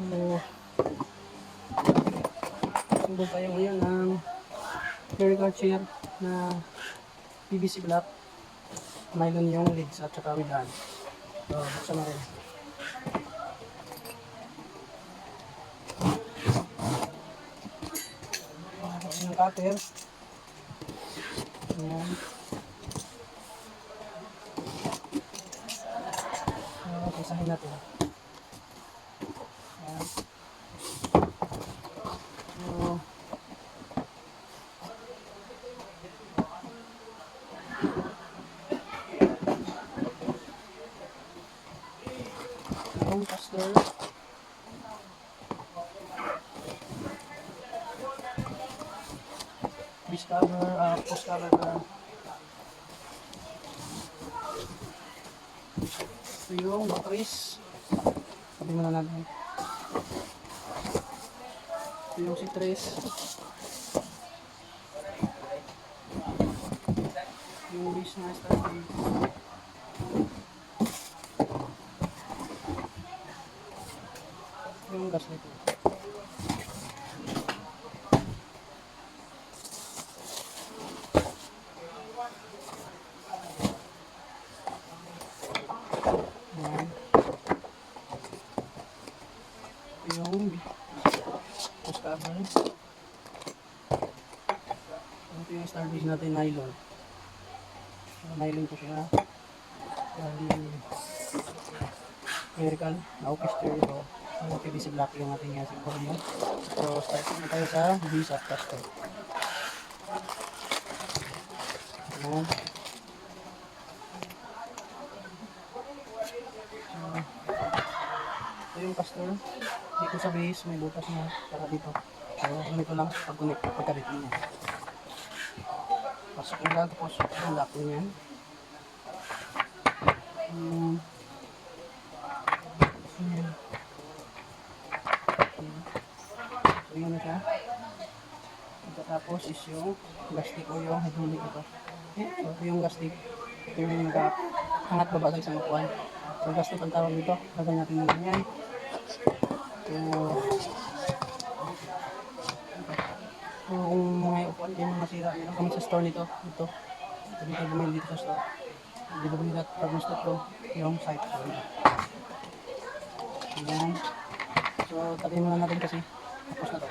So, sumbong tayo ngayon ng clerical chair na PVC block. Nylon yung legs at saka widan. So, buksan natin. Ayan yung cutter. Ayan. Pisahin natin. Ayan. So, yung caster. Base cover, post cover ka. Ito yung batteries. Sabi mo na natin. Ito yung C3. Yung base na starting. Yung gas nito. Ayan. Yung post cover. Ito yung starbase natin, nylon. Nylon po siya. Clerical na orchestra ito. Yung PVC block yung ating siguro yun. So start na tayo sa base at caster. Ayan. Ito yung caster. Dito sa base may butas na para dito. So ganito lang pag-connect pagkabit niya. Pasok nyo lang tapos yung lock nyo yan. So yun na siya. Pagkatapos is yung gastic o yung hydraulic ito. So ito yung gastic. Ito yung nag-hangat baba sa isang upuan. So gastic ang tawag dito. Lagyan natin ng ganyan. So kung mga upuan din masira, meron kami sa store nito. Ito tayo bumili dito sa store. Hindi ba bumili natin pag gusto ito yung site. Ayan. So tabi muna natin kasi tapos na ito.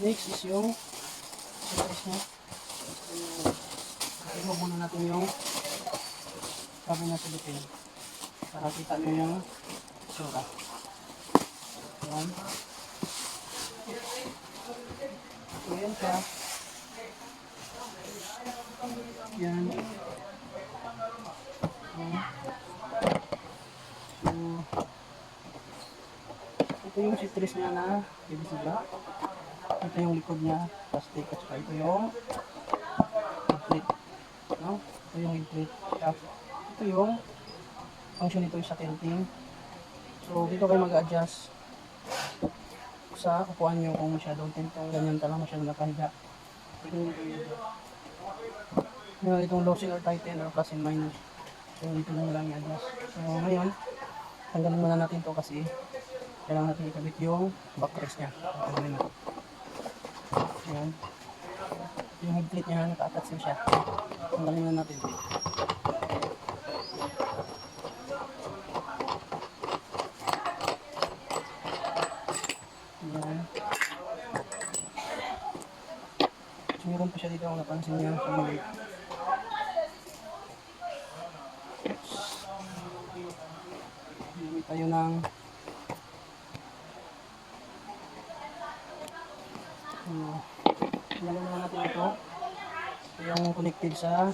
Next is yung series niya. Ito muna natin yung sabi na silipin para kita nyo yung sura. Ayan. So yan siya. Yan. So ito yung C3 niya na PVC block. Ito yung likod niya, plastic, at saka ito yung head plate. No? Ito yung head plate. Ito yung function nito sa tilting. So dito kayo mag-adjust sa upuan nyo kung masyadong tintong ganyan talaga masyadong nakahiga. Itong losing or tighten or plus and minus. So dito lang i-adjust. So ngayon, tanggalin muna natin to kasi kailangan natin ikabit yung backrest niya. Tanggalin natin. Ayan. Yung head plate niya, naka-attach siya. Tanggalin na natin. Ayan. So, meron pa siya dito kung napansin niya sa maliit. Gamit tayo ng tanggalin naman natin ito. Ito yung connected sa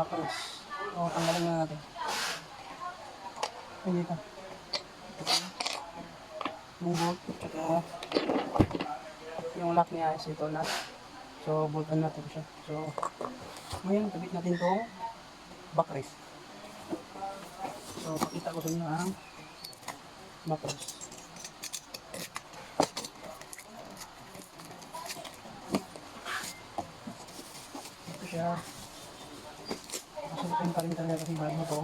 backrest. O, tanggalin na natin. Ayan dito. Yung bolt, tsaka yung lock niya is ito lock. So, boltan natin siya. So, ngayon, kabit natin itong backrest. So, pakita ko sa inyo ang backrest. siya. Masulitin pa rin talaga kasi bago to.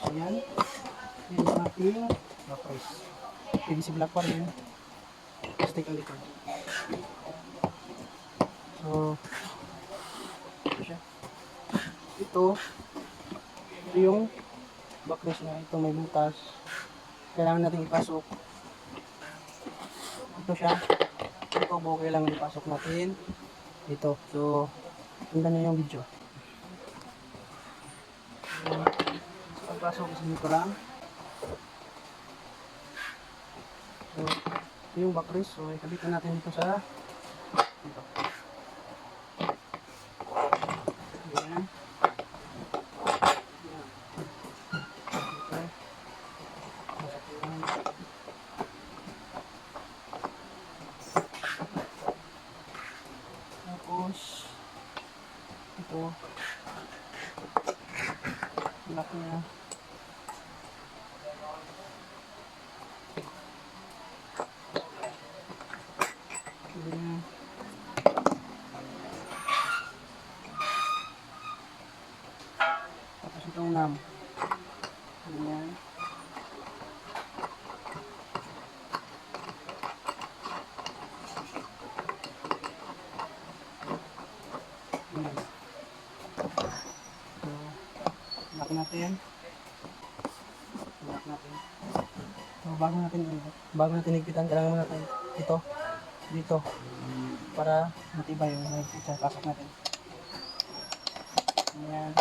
So yan. Yan yung ating backrest. PVC black pa rin. Plastic ang likod. So, ito siya. Ito yung backrest niya. Ito may butas. Kailangan natin ipasok. Ito siya. Ito po kailangan ipasok natin dito. So, tingnan nyo yung video. So, pagpasok is dito lang. So, ito yung backrest. So, ikabitan natin dito sa dito. Ayan. Tapos, ito, lock niya. Ganyan. Tapos itong nam. Ganyan. Ganyan. So, lock natin. Lock natin. So, bago natin higpitan, kailangan muna natin ito, dito, para matibay yung pasok natin. Ayan.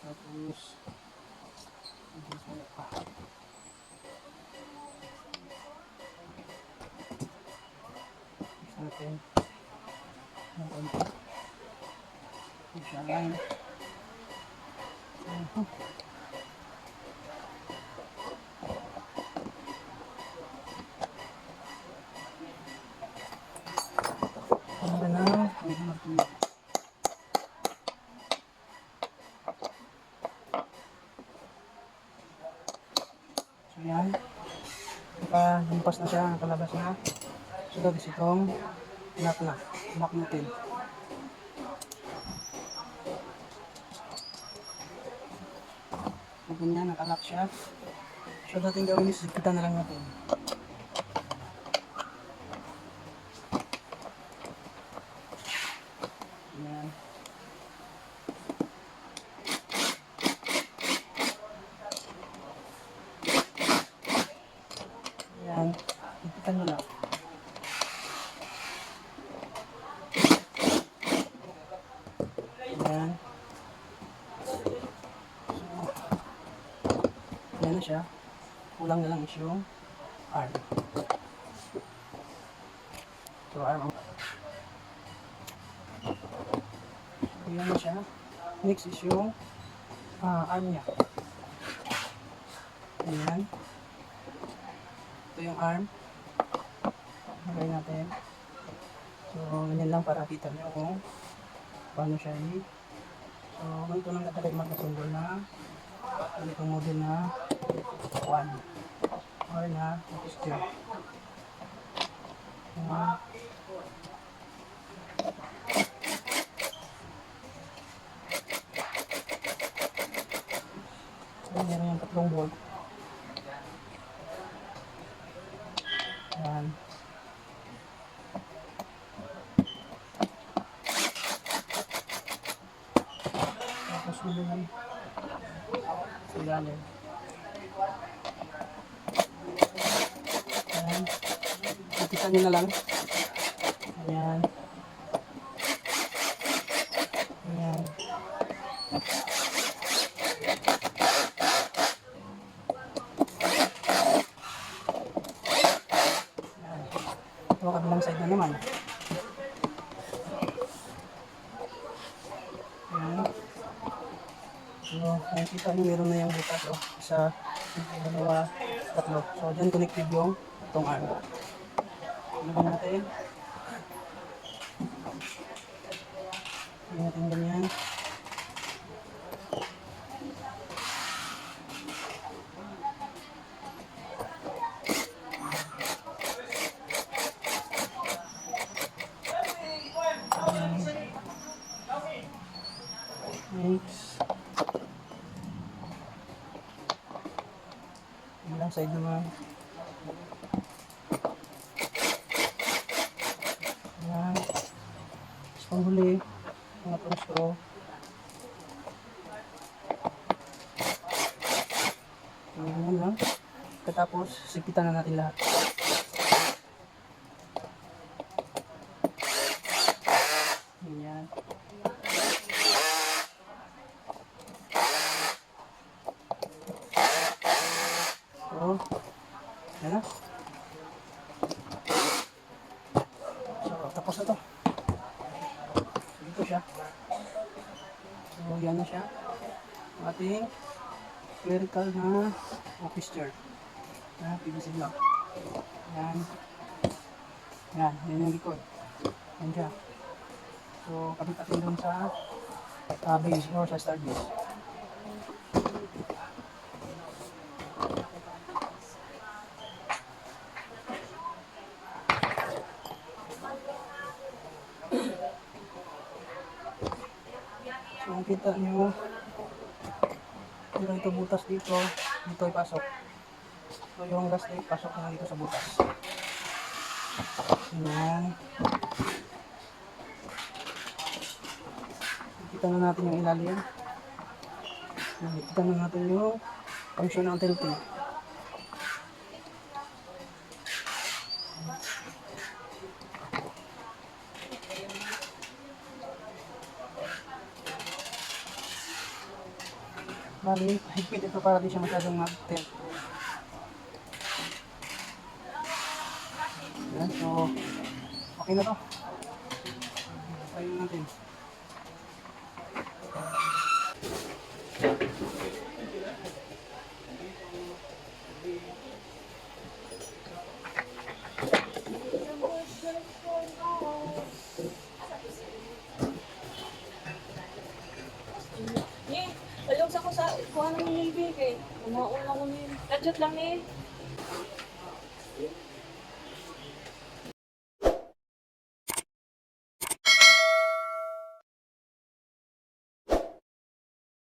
Tapos, natin ng konti. Siya lang. Ano na? So yan. Nakalumpas na siya, nakalabas na. So tapos itong lock natin. So ganyan, nakalock siya. So dating gawin is higpitan na lang natin. Yan. Yan. Higpitan mo lang. Yan. Yan na siya. Kulang na lang is yung arm. So arm. Yan na siya. Next is yung arm niya. Ayan. Ito yung arm. Lagay natin. So ganyan lang para kita nyo kung paano siya So ganito lang katagal magkasundo na ganitong model na 1 or na steel. So meron yung 3 bolt. Ayan. Tapos ulit sa ilalim. Ayan. Ipitan nyo na lang. Ayan. Ayan. Ito kabilang side na naman. Ayan. So, nakikita nyo meron na yung butas. Isa, dalawa, tatlo. So, dyan connected yung itong arm. Lagyan natin. Lagyan natin ganyan. links. Ilang side naman. Ayan. Tapos panghuli, mga itong straw. Ayan lang. Katapos, sipitan na natin lahat. Ayan. So, yan na. So, tapos na to. Dito siya. So, yan na siya. Ang ating clerical na office chair. Yan, PVC block. Yan. Yan, yan yung likod. Yan siya. So, kapit natin dun sa base or sa star base. So, kung kita nyo, ito butas dito, dito ipasok. So, yung gas tape, pasok na dito sa butas. Ayan. Kita na natin yung ilalim. Kita na natin yung function ng tilting. Bali, higpit ito para di siya masyadong mag-tilt. Yan, so, okay na to. Try natin. Alog sa ko sa kuha ng nilbig eh. Umauna ko nil. Kadjot lang eh.